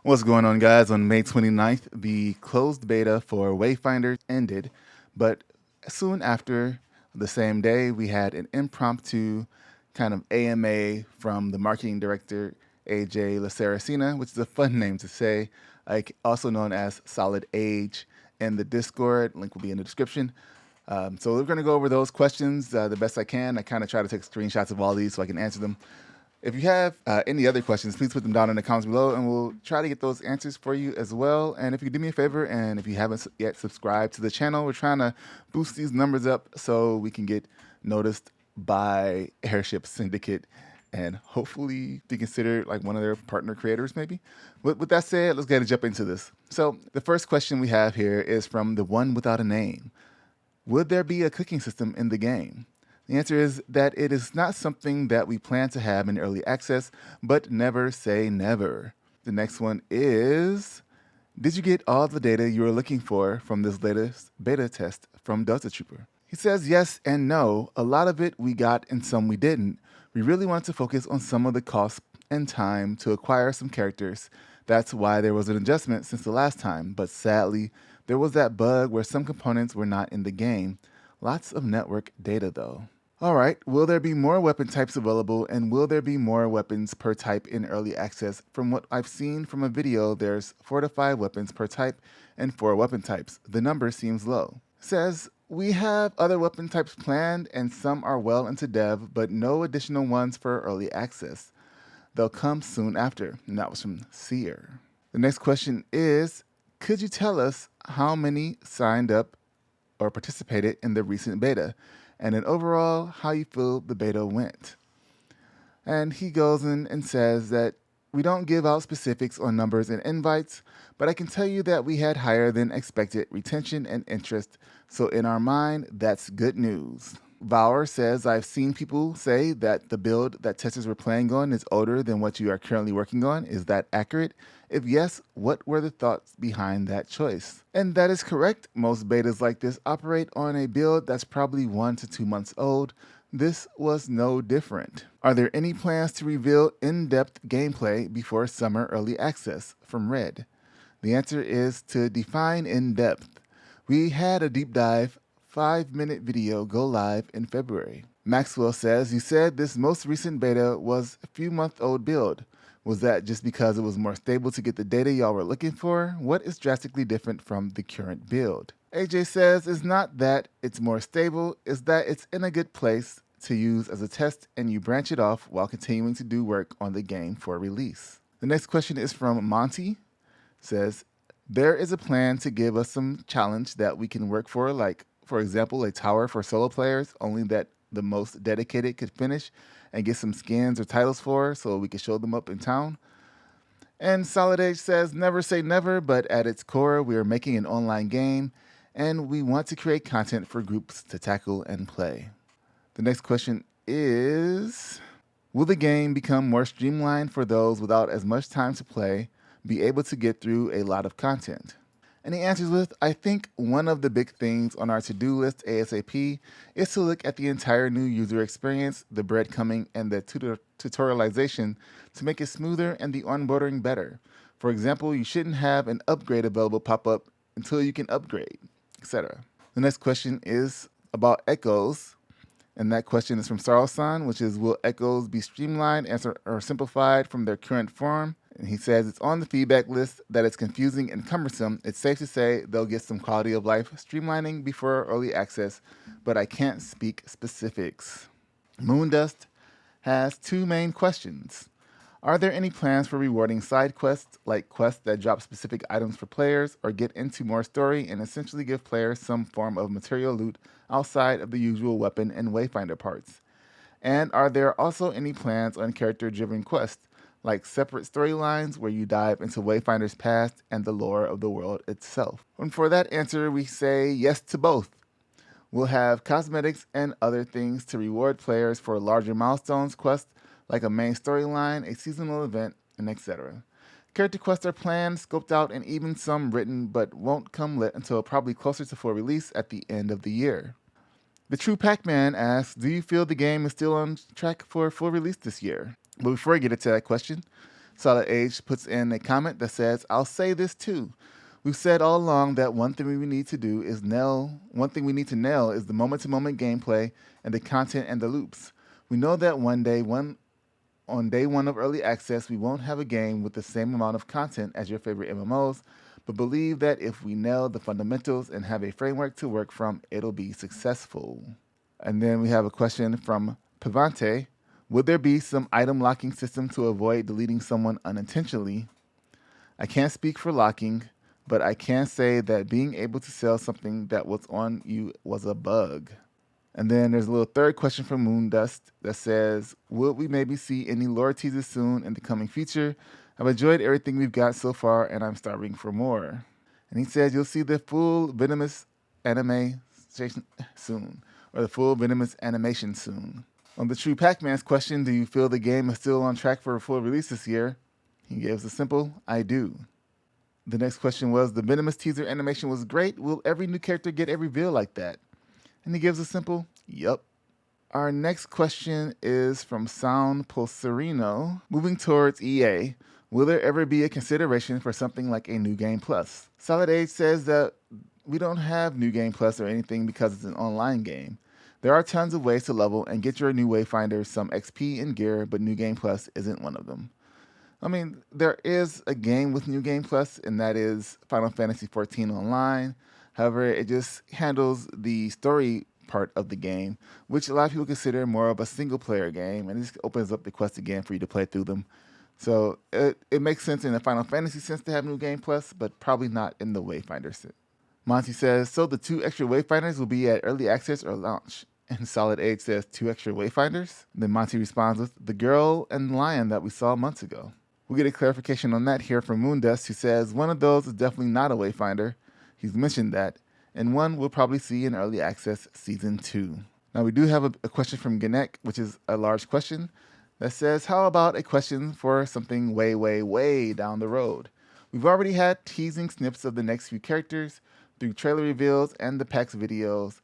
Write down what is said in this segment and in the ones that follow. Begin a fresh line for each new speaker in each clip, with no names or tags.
What's going on, guys? On May 29th, the closed beta for Wayfinder ended, but soon after, the same day, we had an impromptu kind of AMA from the marketing director, AJ LaSaracina, which is a fun name to say, like also known as SOLIDAge in the Discord. Link will be in the description. So we're going to go over those questions the best I can. I kind of try to take screenshots of all these so I can answer them. If you have any other questions, please put them down in the comments below, and we'll try to get those answers for you as well. And if you could do me a favor, and if you haven't yet subscribed to the channel, we're trying to boost these numbers up so we can get noticed by Airship Syndicate and hopefully be considered like one of their partner creators, maybe. With that said, let's get to jump into this. So the first question we have here is from the one without a name. Would there be a cooking system in the game? The answer is that it is not something that we plan to have in early access, but never say never. The next one is, did you get all the data you were looking for from this latest beta test from Delta Trooper? He says yes and no. A lot of it we got and some we didn't. We really want to focus on some of the cost and time to acquire some characters. That's why there was an adjustment since the last time, but sadly, there was that bug where some components were not in the game. Lots of network data though. Alright, will there be more weapon types available, and will there be more weapons per type in early access? From what I've seen from a video, there's 4 to 5 weapons per type and 4 weapon types. The number seems low. Says, we have other weapon types planned and some are well into dev, but no additional ones for early access. They'll come soon after. And that was from Seer. The next question is, could you tell us how many signed up or participated in the recent beta? And then overall, how you feel the beta went. And he goes in and says that we don't give out specifics on numbers and invites, but I can tell you that we had higher than expected retention and interest, so in our mind, that's good news. Vower says, I've seen people say that the build that testers were playing on is older than what you are currently working on. Is that accurate? If yes, what were the thoughts behind that choice? And that is correct. Most betas like this operate on a build that's probably 1 to 2 months old. This was no different. Are there any plans to reveal in-depth gameplay before summer early access? From Red. The answer is to define in-depth. We had a deep dive 5-minute video go live in February. Maxwell says, you said this most recent beta was a few month old build. Was that just because it was more stable to get the data y'all were looking for? What is drastically different from the current build? AJ says, it's not that it's more stable, it's that it's in a good place to use as a test and you branch it off while continuing to do work on the game for release. The next question is from Monty. Says, there is a plan to give us some challenge that we can work for, like for example, a tower for solo players, only that the most dedicated could finish and get some skins or titles for so we could show them up in town. And SOLIDAge says, never say never, but at its core, we are making an online game and we want to create content for groups to tackle and play. The next question is, will the game become more streamlined for those without as much time to play, be able to get through a lot of content? And he answers with, I think one of the big things on our to-do list ASAP is to look at the entire new user experience, the breadcrumbing, and the tutorialization to make it smoother and the onboarding better. For example, you shouldn't have an upgrade available pop up until you can upgrade, etc. The next question is about echoes. And that question is from Sarl-san, which is, will echoes be streamlined or simplified from their current form? And he says it's on the feedback list that it's confusing and cumbersome. It's safe to say they'll get some quality of life streamlining before early access, but I can't speak specifics. Moondust has 2 main questions. Are there any plans for rewarding side quests, like quests that drop specific items for players or get into more story and essentially give players some form of material loot outside of the usual weapon and Wayfinder parts? And are there also any plans on character-driven quests, like separate storylines where you dive into Wayfinder's past and the lore of the world itself? And for that answer, we say yes to both. We'll have cosmetics and other things to reward players for larger milestones quests, like a main storyline, a seasonal event, and etc. Character quests are planned, scoped out, and even some written, but won't come lit until probably closer to full release at the end of the year. The True Pac-Man asks, do you feel the game is still on track for full release this year? But before I get into that question, SOLIDAge puts in a comment that says, I'll say this too. We've said all along that one thing we need to nail is the moment-to-moment gameplay and the content and the loops. We know that on day one of early access, we won't have a game with the same amount of content as your favorite MMOs, but believe that if we nail the fundamentals and have a framework to work from, it'll be successful. And then we have a question from Pavante. Would there be some item locking system to avoid deleting someone unintentionally? I can't speak for locking, but I can say that being able to sell something that was on you was a bug. And then there's a little third question from Moondust that says, would we maybe see any lore teasers soon in the coming future? I've enjoyed everything we've got so far, and I'm starving for more. And he says you'll see the full Venomous animation soon, or the full Venomous animation soon. On the True Pac-Man's question, do you feel the game is still on track for a full release this year? He gives a simple, I do. The next question was, the Venomous teaser animation was great. Will every new character get a reveal like that? And he gives a simple, yup. Our next question is from Sound Pulsarino. Moving towards EA, will there ever be a consideration for something like a New Game Plus? SOLIDAge says that we don't have New Game Plus or anything because it's an online game. There are tons of ways to level and get your new Wayfinder some XP and gear, but New Game Plus isn't one of them. I mean, there is a game with New Game Plus, and that is Final Fantasy XIV Online. However, it just handles the story part of the game, which a lot of people consider more of a single-player game, and it just opens up the quests again for you to play through them. So it makes sense in the Final Fantasy sense to have New Game Plus, but probably not in the Wayfinder sense. Monty says, so the 2 extra Wayfinders will be at early access or launch. And SOLIDAge says 2 extra Wayfinders. Then Monty responds with the girl and lion that we saw months ago. We get a clarification on that here from Moondust, who says one of those is definitely not a Wayfinder. He's mentioned that. And one we'll probably see in early access season 2. Now we do have a question from Ganek, which is a large question, that says, how about a question for something way, way, way down the road? We've already had teasing snips of the next few characters through trailer reveals and the PAX videos.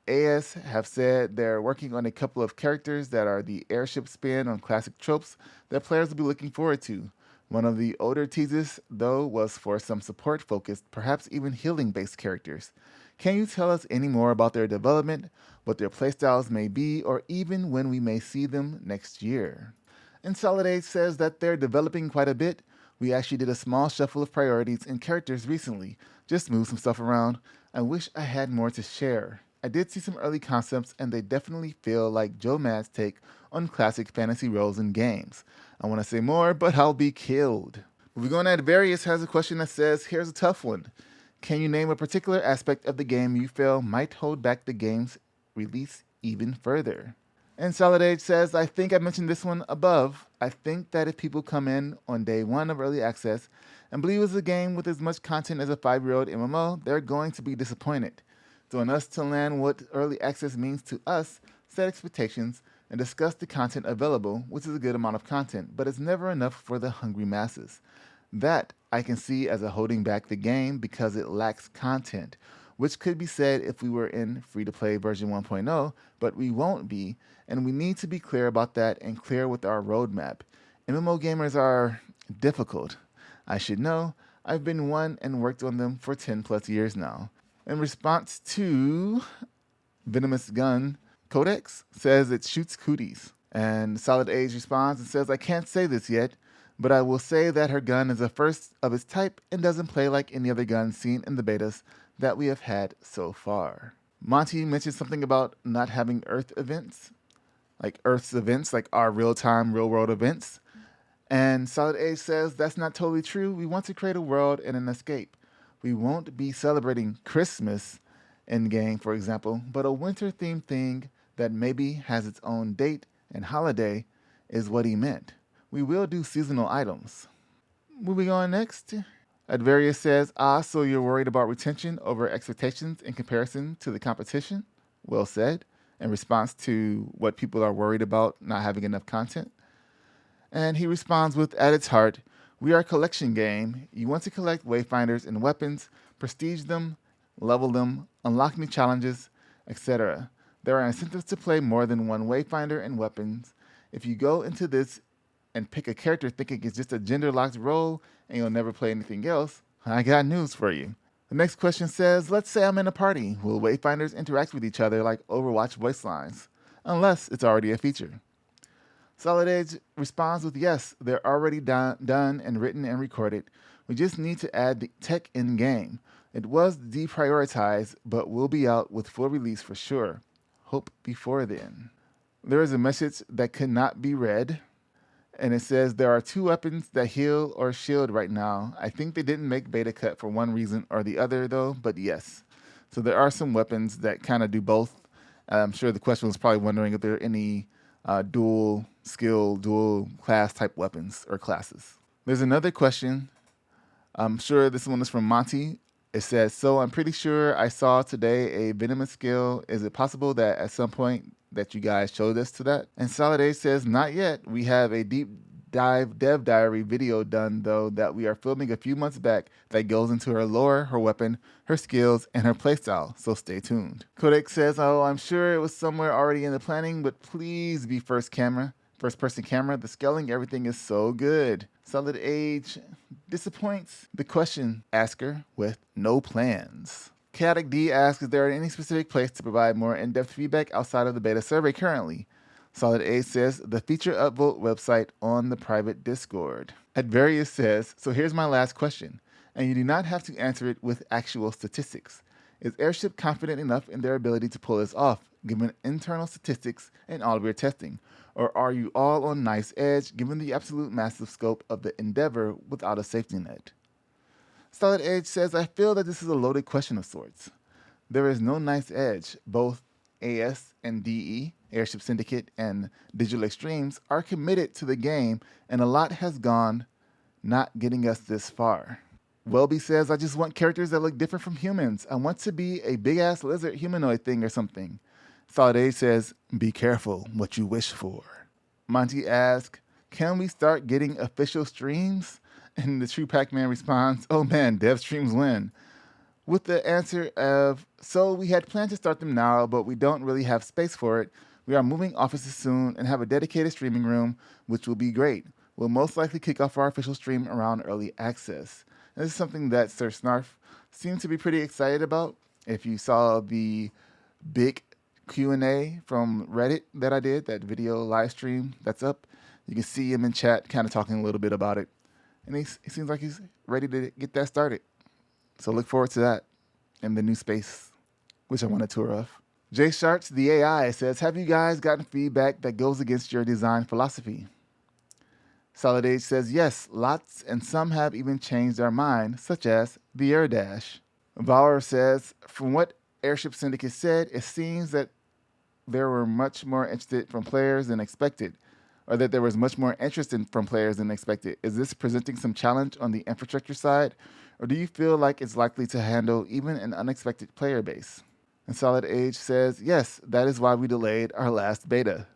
AS have said they're working on a couple of characters that are the airship spin on classic tropes that players will be looking forward to. One of the older teases, though, was for some support-focused, perhaps even healing-based characters. Can you tell us any more about their development, what their playstyles may be, or even when we may see them next year? And SOLIDAge says that they're developing quite a bit. We actually did a small shuffle of priorities and characters recently. Just moved some stuff around. I wish I had more to share. I did see some early concepts, and they definitely feel like Joe Mad's take on classic fantasy roles in games. I want to say more, but I'll be killed. Moving on, Advarius has a question that says, here's a tough one. Can you name a particular aspect of the game you feel might hold back the game's release even further? And SOLIDAge says, I think I mentioned this one above. I think that if people come in on day 1 of early access and believe it's a game with as much content as a 5-year-old MMO, they're going to be disappointed. So on us to land what early access means to us, set expectations, and discuss the content available, which is a good amount of content, but it's never enough for the hungry masses. That I can see as a holding back the game because it lacks content, which could be said if we were in free-to-play version 1.0, but we won't be, and we need to be clear about that and clear with our roadmap. MMO gamers are difficult. I should know. I've been one and worked on them for 10 plus years now. In response to Venomous Gun, Codex says it shoots cooties. And SOLIDAge responds and says, I can't say this yet, but I will say that her gun is the first of its type and doesn't play like any other gun seen in the betas that we have had so far. Monty mentioned something about not having Earth events, like Earth's events, like our real-time, real-world events. And SOLIDAge says that's not totally true. We want to create a world and an escape. We won't be celebrating Christmas in-game, for example, but a winter-themed thing that maybe has its own date and holiday is what he meant. We will do seasonal items. Moving on next. Advarius says, so you're worried about retention over expectations in comparison to the competition? Well said. In response to what people are worried about not having enough content. And he responds with, at its heart, we are a collection game. You want to collect Wayfinders and weapons, prestige them, level them, unlock new challenges, etc. There are incentives to play more than one Wayfinder and weapons. If you go into this and pick a character thinking it's just a gender-locked role and you'll never play anything else, I got news for you. The next question says, let's say I'm in a party. Will Wayfinders interact with each other like Overwatch voice lines? Unless it's already a feature. SOLIDAge responds with yes, they're already done and written and recorded. We just need to add the tech in-game. It was deprioritized, but will be out with full release for sure. Hope before then. There is a message that could not be read, and it says there are 2 weapons that heal or shield right now. I think they didn't make beta cut for one reason or the other though, but yes. So there are some weapons that kind of do both. I'm sure the question was probably wondering if there are any dual skill, dual class type weapons or classes. There's another question. I'm sure this one is from Mochi. It says, so I'm pretty sure I saw today a venomous skill. Is it possible that at some point that you guys showed us to that? And SOLIDAge says, not yet. We have a deep dive dev diary video done though that we are filming a few months back that goes into her lore, her weapon, her skills, and her playstyle, so stay tuned. Codex says, oh, I'm sure it was somewhere already in the planning, but please be first person camera. The scaling, everything is so good. SOLIDAge disappoints the question asker with no plans. Chaotic D asks, is there any specific place to provide more in-depth feedback outside of the beta survey currently? SOLIDAge says, the feature upvote website on the private Discord. Advarius says, so here's my last question, and you do not have to answer it with actual statistics. Is Airship confident enough in their ability to pull this off, given internal statistics and all of your testing? Or are you all on nice edge, given the absolute massive scope of the endeavor without a safety net? SOLIDAge says, I feel that this is a loaded question of sorts. There is no nice edge. Both AS and DE, Airship Syndicate and Digital Extremes, are committed to the game, and a lot has gone not getting us this far. Welby says, I just want characters that look different from humans. I want to be a big-ass lizard humanoid thing or something. SOLIDAge says, be careful what you wish for. Monty asks, can we start getting official streams? And the True Pac-Man responds, oh man, dev streams win. With the answer of, so we had planned to start them now, but we don't really have space for it. We are moving offices soon and have a dedicated streaming room, which will be great. We'll most likely kick off our official stream around early access. And this is something that Sir Snarf seemed to be pretty excited about. If you saw the big Q&A from Reddit that I did, that video live stream that's up, you can see him in chat kind of talking a little bit about it. And he seems like he's ready to get that started. So look forward to that in the new space, which I want a tour of. Jay Sharts, the AI, says, have you guys gotten feedback that goes against your design philosophy? SOLIDAge says, yes, lots, and some have even changed their mind, such as the air dash. Bauer says, from what Airship Syndicate said, it seems that there were much more interested from players than expected, or that there was much more interest from players than expected. Is this presenting some challenge on the infrastructure side, or do you feel like it's likely to handle even an unexpected player base? And SOLIDAge says, yes, that is why we delayed our last beta,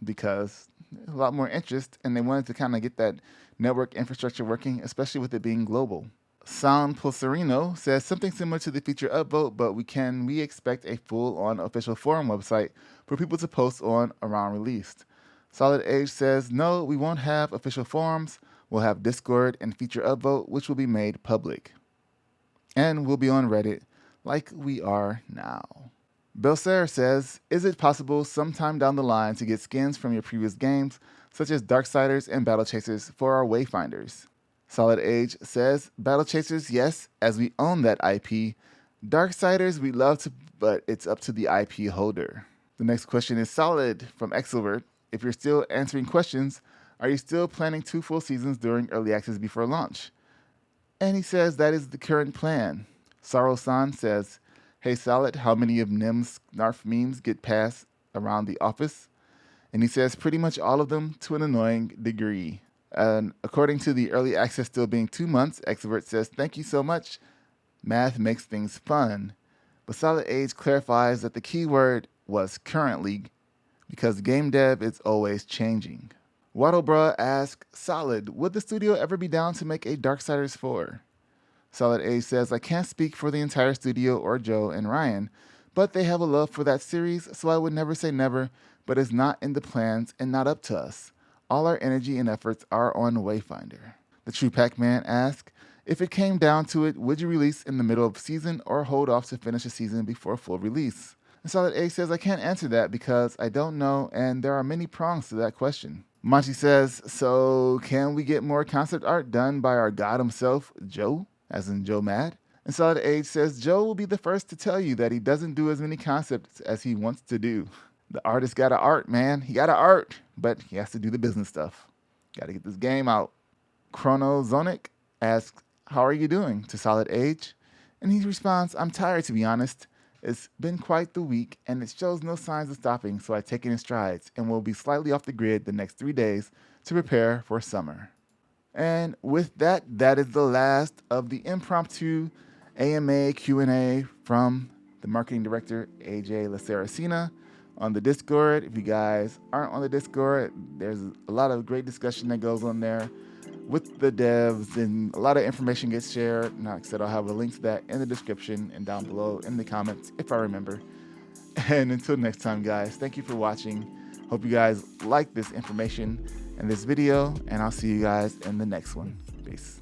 because a lot more interest, and they wanted to kind of get that network infrastructure working, especially with it being global. Sound Pulsarino says something similar to the feature upvote, but we expect a full-on official forum website for people to post on around released. SOLIDAge says, no, we won't have official forums. We'll have Discord and feature upvote, which will be made public. And we'll be on Reddit like we are now. Belser says, is it possible sometime down the line to get skins from your previous games, such as Darksiders and Battle Chasers for our Wayfinders? SOLIDAge says, Battle Chasers, yes, as we own that IP. Darksiders, we love to, but it's up to the IP holder. The next question is solid from Exelvert. If you're still answering questions, are you still planning 2 full seasons during early access before launch? And he says that is the current plan. Saro-san says, hey Solid, how many of Nim's Snarf memes get passed around the office? And he says pretty much all of them to an annoying degree. And according to the early access still being 2 months, Extrovert says, thank you so much. Math makes things fun. But SOLIDAge clarifies that the key word was currently, because game dev is always changing. Waddlebra asks, Solid, would the studio ever be down to make a Darksiders 4? SOLIDAge says, I can't speak for the entire studio or Joe and Ryan, but they have a love for that series, so I would never say never, but it's not in the plans and not up to us. All our energy and efforts are on Wayfinder. The True Pac-Man asks, if it came down to it, would you release in the middle of season or hold off to finish the season before full release? And SOLIDAge says, I can't answer that because I don't know and there are many prongs to that question. Mochi says, so can we get more concept art done by our god himself, Joe, as in Joe Mad? And SOLIDAge says, Joe will be the first to tell you that he doesn't do as many concepts as he wants to do. The artist got an art, man. He got an art, but he has to do the business stuff. Got to get this game out. Chronozonic asks, how are you doing, to SOLIDAge? And he responds, I'm tired, to be honest. It's been quite the week, and it shows no signs of stopping, so I take it in strides, and will be slightly off the grid the next 3 days to prepare for summer. And with that, that is the last of the impromptu AMA Q&A from the marketing director, AJ Laceracina, on the Discord. If you guys aren't on the Discord, there's a lot of great discussion that goes on there with the devs, and a lot of information gets shared. And like I said, I'll have a link to that in the description and down below in the comments if I remember. And until next time, guys, thank you for watching. Hope you guys like this information and this video, and I'll see you guys in the next one. Peace.